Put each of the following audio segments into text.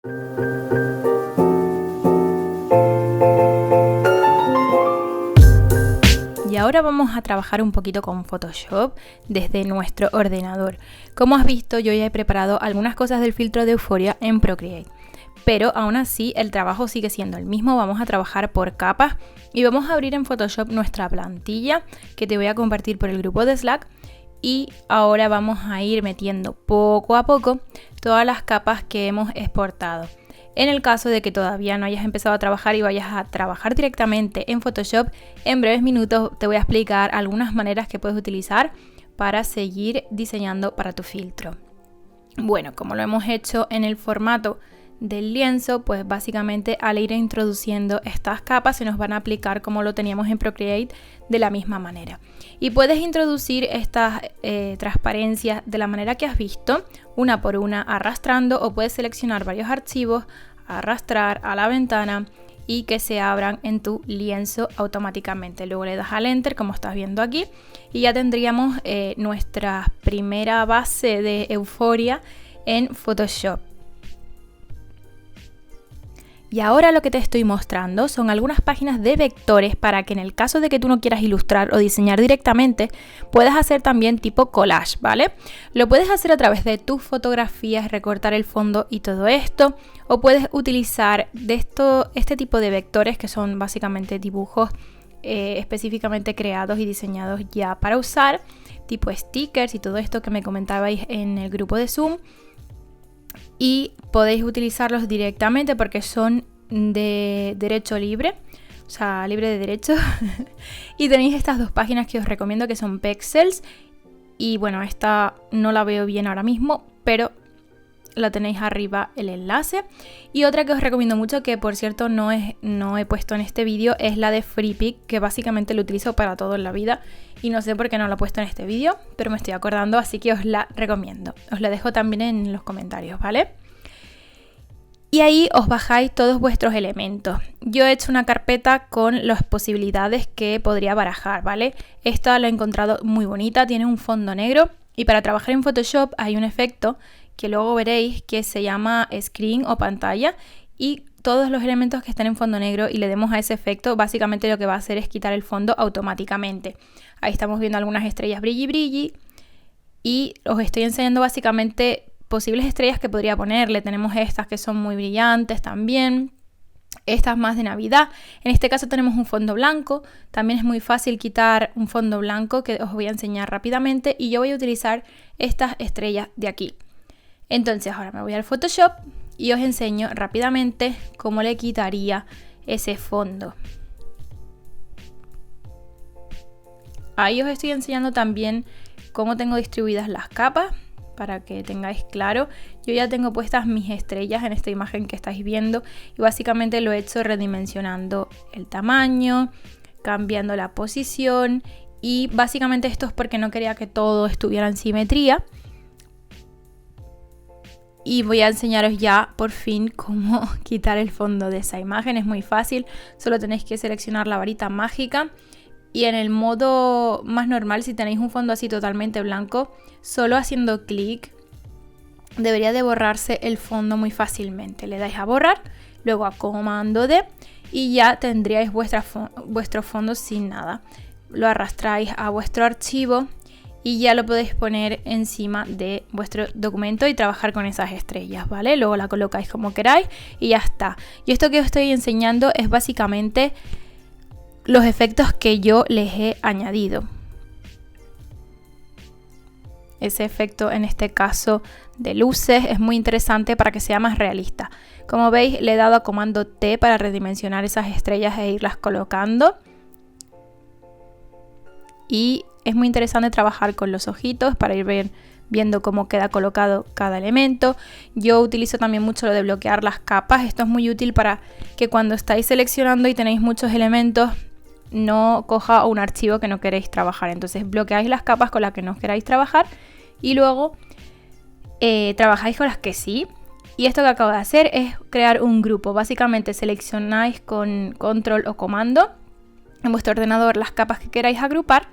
Y ahora vamos a trabajar un poquito con Photoshop desde nuestro ordenador. Como has visto, yo ya he preparado algunas cosas del filtro de Euphoria en Procreate. Pero aún así el trabajo sigue siendo el mismo. Vamos a trabajar por capas y vamos a abrir en Photoshop nuestra plantilla que te voy a compartir por el grupo de Slack. Y ahora vamos a ir metiendo poco a poco todas las capas que hemos exportado. En el caso de que todavía no hayas empezado a trabajar y vayas a trabajar directamente en Photoshop, en breves minutos te voy a explicar algunas maneras que puedes utilizar para seguir diseñando para tu filtro. Bueno, como lo hemos hecho en el formato del lienzo, pues básicamente al ir introduciendo estas capas se nos van a aplicar como lo teníamos en Procreate de la misma manera. Y puedes introducir estas transparencias de la manera que has visto, una por una arrastrando, o puedes seleccionar varios archivos, arrastrar a la ventana y que se abran en tu lienzo automáticamente. Luego le das al Enter, como estás viendo aquí, y ya tendríamos nuestra primera base de Euphoria en Photoshop. Y ahora lo que te estoy mostrando son algunas páginas de vectores para que en el caso de que tú no quieras ilustrar o diseñar directamente, puedas hacer también tipo collage, ¿vale? Lo puedes hacer a través de tus fotografías, recortar el fondo y todo esto, o puedes utilizar este tipo de vectores que son básicamente dibujos específicamente creados y diseñados ya para usar, tipo stickers y todo esto que me comentabais en el grupo de Zoom. Y podéis utilizarlos directamente porque son de derecho libre, o sea, libre de derecho. Y tenéis estas dos páginas que os recomiendo que son Pexels. Y bueno, esta no la veo bien ahora mismo, pero la tenéis arriba el enlace. Y otra que os recomiendo mucho, que por cierto no he puesto en este vídeo, es la de Freepik, que básicamente lo utilizo para todo en la vida. Y no sé por qué no la he puesto en este vídeo, pero me estoy acordando, así que os la recomiendo. Os la dejo también en los comentarios, ¿vale? Y ahí os bajáis todos vuestros elementos. Yo he hecho una carpeta con las posibilidades que podría barajar, ¿vale? Esta la he encontrado muy bonita, tiene un fondo negro. Y para trabajar en Photoshop hay un efecto que luego veréis que se llama screen o pantalla. Y todos los elementos que están en fondo negro y le demos a ese efecto, básicamente lo que va a hacer es quitar el fondo automáticamente. Ahí estamos viendo algunas estrellas brilli brilli y os estoy enseñando básicamente posibles estrellas que podría ponerle. Tenemos estas que son muy brillantes también, estas más de Navidad. En este caso tenemos un fondo blanco, también es muy fácil quitar un fondo blanco que os voy a enseñar rápidamente y yo voy a utilizar estas estrellas de aquí. Entonces ahora me voy al Photoshop y os enseño rápidamente cómo le quitaría ese fondo. Ahí os estoy enseñando también cómo tengo distribuidas las capas para que tengáis claro. Yo ya tengo puestas mis estrellas en esta imagen que estáis viendo y básicamente lo he hecho redimensionando el tamaño, cambiando la posición y básicamente esto es porque no quería que todo estuviera en simetría. Y voy a enseñaros ya por fin cómo quitar el fondo de esa imagen. Es muy fácil, solo tenéis que seleccionar la varita mágica y en el modo más normal, si tenéis un fondo así totalmente blanco, solo haciendo clic debería de borrarse el fondo muy fácilmente. Le dais a borrar, luego a comando D y ya tendríais vuestro fondo sin nada. Lo arrastráis a vuestro archivo y ya lo podéis poner encima de vuestro documento y trabajar con esas estrellas, ¿vale? Luego la colocáis como queráis y ya está. Y esto que os estoy enseñando es básicamente los efectos que yo les he añadido. Ese efecto en este caso de luces es muy interesante para que sea más realista. Como veis, le he dado a comando T para redimensionar esas estrellas e irlas colocando. Y es muy interesante trabajar con los ojitos para ir viendo cómo queda colocado cada elemento. Yo utilizo también mucho lo de bloquear las capas. Esto es muy útil para que cuando estáis seleccionando y tenéis muchos elementos no coja un archivo que no queréis trabajar. Entonces bloqueáis las capas con las que no queráis trabajar y luego trabajáis con las que sí. Y esto que acabo de hacer es crear un grupo. Básicamente seleccionáis con control o comando en vuestro ordenador las capas que queráis agrupar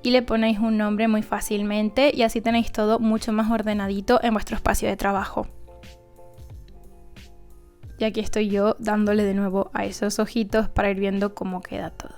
y le ponéis un nombre muy fácilmente y así tenéis todo mucho más ordenadito en vuestro espacio de trabajo. Y aquí estoy yo dándole de nuevo a esos ojitos para ir viendo cómo queda todo.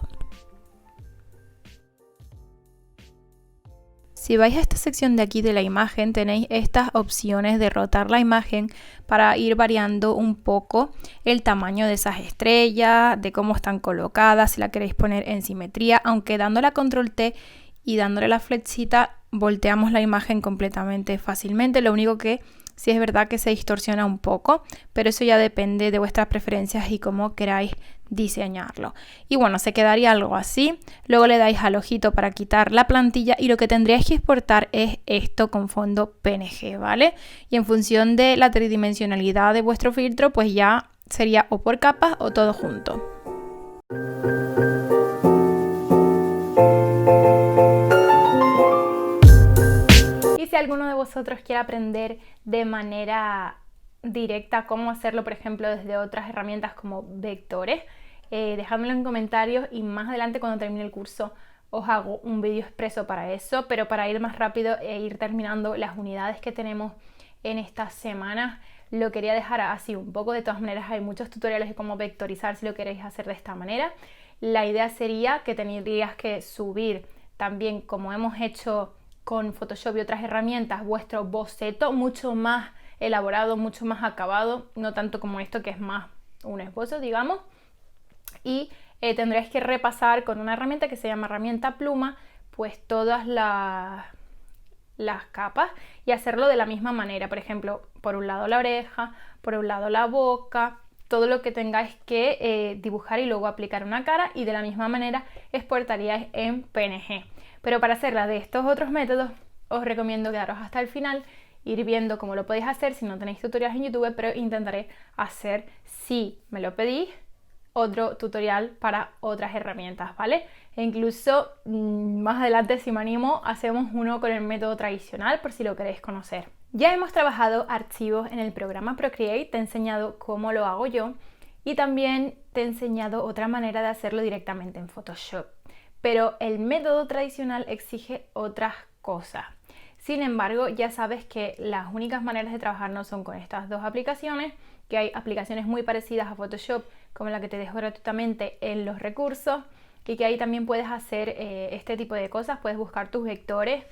Si vais a esta sección de aquí de la imagen, tenéis estas opciones de rotar la imagen para ir variando un poco el tamaño de esas estrellas, de cómo están colocadas, si la queréis poner en simetría, aunque dándole a control T y dándole la flechita volteamos la imagen completamente fácilmente. Lo único que sí es verdad que se distorsiona un poco, pero eso ya depende de vuestras preferencias y cómo queráis diseñarlo. Y bueno, se quedaría algo así. Luego le dais al ojito para quitar la plantilla y lo que tendríais que exportar es esto con fondo PNG, ¿vale? Y en función de la tridimensionalidad de vuestro filtro, pues ya sería o por capas o todo junto. Si alguno de vosotros quiere aprender de manera directa cómo hacerlo, por ejemplo, desde otras herramientas como vectores, dejadmelo en comentarios y más adelante cuando termine el curso os hago un vídeo expreso para eso, pero para ir más rápido e ir terminando las unidades que tenemos en estas semanas, lo quería dejar así un poco. De todas maneras hay muchos tutoriales de cómo vectorizar si lo queréis hacer de esta manera. La idea sería que tendrías que subir también, como hemos hecho con Photoshop y otras herramientas, vuestro boceto mucho más elaborado, mucho más acabado, no tanto como esto que es más un esbozo, digamos. Y tendréis que repasar con una herramienta que se llama herramienta pluma, pues todas las capas y hacerlo de la misma manera. Por ejemplo, por un lado la oreja, por un lado la boca, todo lo que tengáis que dibujar y luego aplicar una cara, y de la misma manera exportaríais en PNG. Pero para hacerla de estos otros métodos os recomiendo quedaros hasta el final, ir viendo cómo lo podéis hacer si no tenéis tutoriales en YouTube, pero intentaré hacer, si me lo pedís, otro tutorial para otras herramientas, ¿vale? E incluso más adelante, si me animo, hacemos uno con el método tradicional por si lo queréis conocer. Ya hemos trabajado archivos en el programa Procreate, te he enseñado cómo lo hago yo y también te he enseñado otra manera de hacerlo directamente en Photoshop. Pero el método tradicional exige otras cosas. Sin embargo, ya sabes que las únicas maneras de trabajar no son con estas dos aplicaciones, que hay aplicaciones muy parecidas a Photoshop, como la que te dejo gratuitamente en los recursos, y que ahí también puedes hacer este tipo de cosas. Puedes buscar tus vectores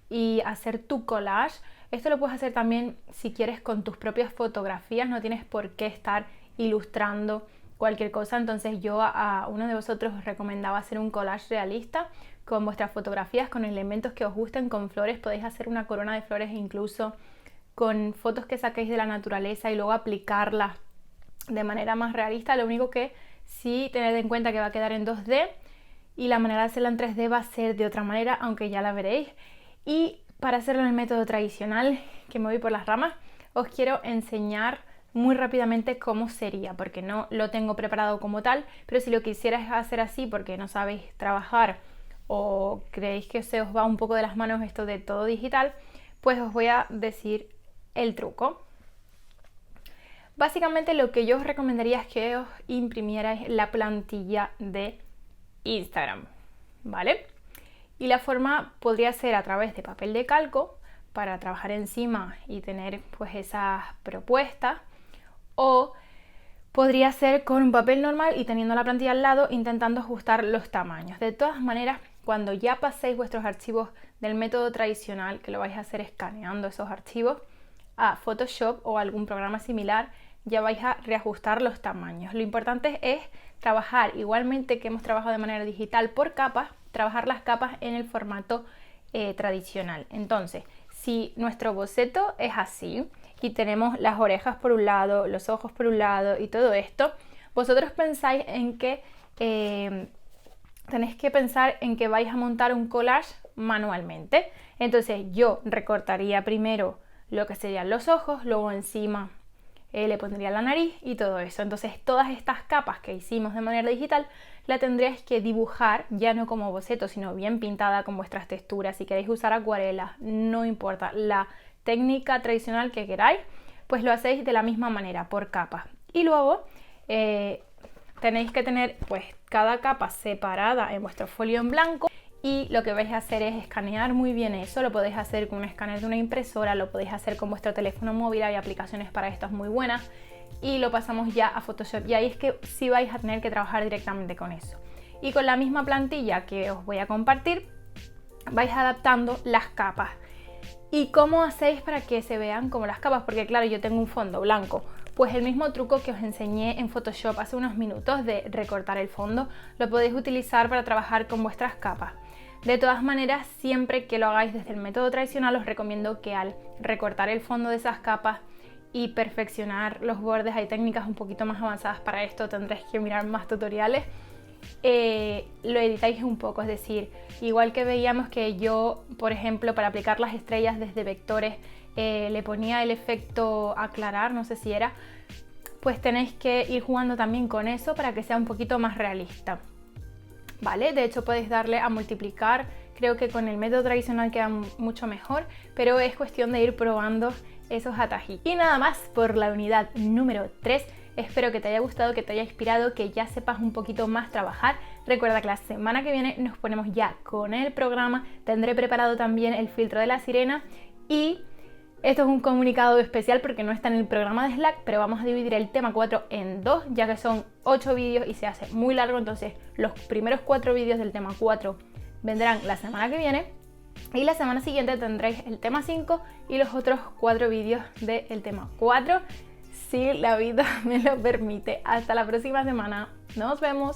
y hacer tu collage. Esto lo puedes hacer también si quieres con tus propias fotografías, no tienes por qué estar ilustrando cualquier cosa. Entonces yo a uno de vosotros os recomendaba hacer un collage realista con vuestras fotografías, con elementos que os gusten, con flores. Podéis hacer una corona de flores incluso con fotos que saquéis de la naturaleza y luego aplicarlas de manera más realista. Lo único que sí tened en cuenta que va a quedar en 2D y la manera de hacerla en 3D va a ser de otra manera, aunque ya la veréis. Y para hacerlo en el método tradicional, que me voy por las ramas, os quiero enseñar muy rápidamente cómo sería, porque no lo tengo preparado como tal, pero si lo quisierais hacer así porque no sabéis trabajar o creéis que se os va un poco de las manos esto de todo digital, pues os voy a decir el truco. Básicamente lo que yo os recomendaría es que os imprimierais la plantilla de Instagram, ¿vale? Y la forma podría ser a través de papel de calco para trabajar encima y tener pues esas propuestas, o podría ser con un papel normal y teniendo la plantilla al lado intentando ajustar los tamaños. De todas maneras, cuando ya paséis vuestros archivos del método tradicional, que lo vais a hacer escaneando esos archivos, a Photoshop o algún programa similar, ya vais a reajustar los tamaños. Lo importante es trabajar igualmente que hemos trabajado de manera digital por capas, trabajar las capas en el formato tradicional. Entonces, si nuestro boceto es así y tenemos las orejas por un lado, los ojos por un lado y todo esto, vosotros pensáis en que tenéis que pensar en que vais a montar un collage manualmente. Entonces yo recortaría primero lo que serían los ojos, luego encima le pondría la nariz y todo eso. Entonces todas estas capas que hicimos de manera digital la tendréis que dibujar ya no como boceto, sino bien pintada con vuestras texturas. Si queréis usar acuarelas, no importa, la técnica tradicional que queráis, pues lo hacéis de la misma manera, por capas. Y luego tenéis que tener pues cada capa separada en vuestro folio en blanco, y lo que vais a hacer es escanear muy bien eso. Lo podéis hacer con un escáner de una impresora, lo podéis hacer con vuestro teléfono móvil, hay aplicaciones para estas muy buenas, y lo pasamos ya a Photoshop, y ahí es que sí vais a tener que trabajar directamente con eso. Y con la misma plantilla que os voy a compartir, vais adaptando las capas. ¿Y cómo hacéis para que se vean como las capas? Porque claro, yo tengo un fondo blanco. Pues el mismo truco que os enseñé en Photoshop hace unos minutos de recortar el fondo, lo podéis utilizar para trabajar con vuestras capas. De todas maneras, siempre que lo hagáis desde el método tradicional, os recomiendo que al recortar el fondo de esas capas y perfeccionar los bordes, hay técnicas un poquito más avanzadas para esto, tendréis que mirar más tutoriales, lo editáis un poco, es decir, igual que veíamos que yo, por ejemplo, para aplicar las estrellas desde vectores, le ponía el efecto aclarar, no sé si era, pues tenéis que ir jugando también con eso para que sea un poquito más realista. ¿Vale? De hecho podéis darle a multiplicar, creo que con el método tradicional queda mucho mejor, pero es cuestión de ir probando esos atajitos. Y nada más por la unidad número 3, espero que te haya gustado, que te haya inspirado, que ya sepas un poquito más trabajar. Recuerda que la semana que viene nos ponemos ya con el programa, tendré preparado también el filtro de la sirena y esto es un comunicado especial porque no está en el programa de Slack, pero vamos a dividir el tema 4 en 2, ya que son 8 vídeos y se hace muy largo, entonces los primeros 4 vídeos del tema 4 vendrán la semana que viene y la semana siguiente tendréis el tema 5 y los otros 4 vídeos del tema 4, si la vida me lo permite. Hasta la próxima semana, nos vemos.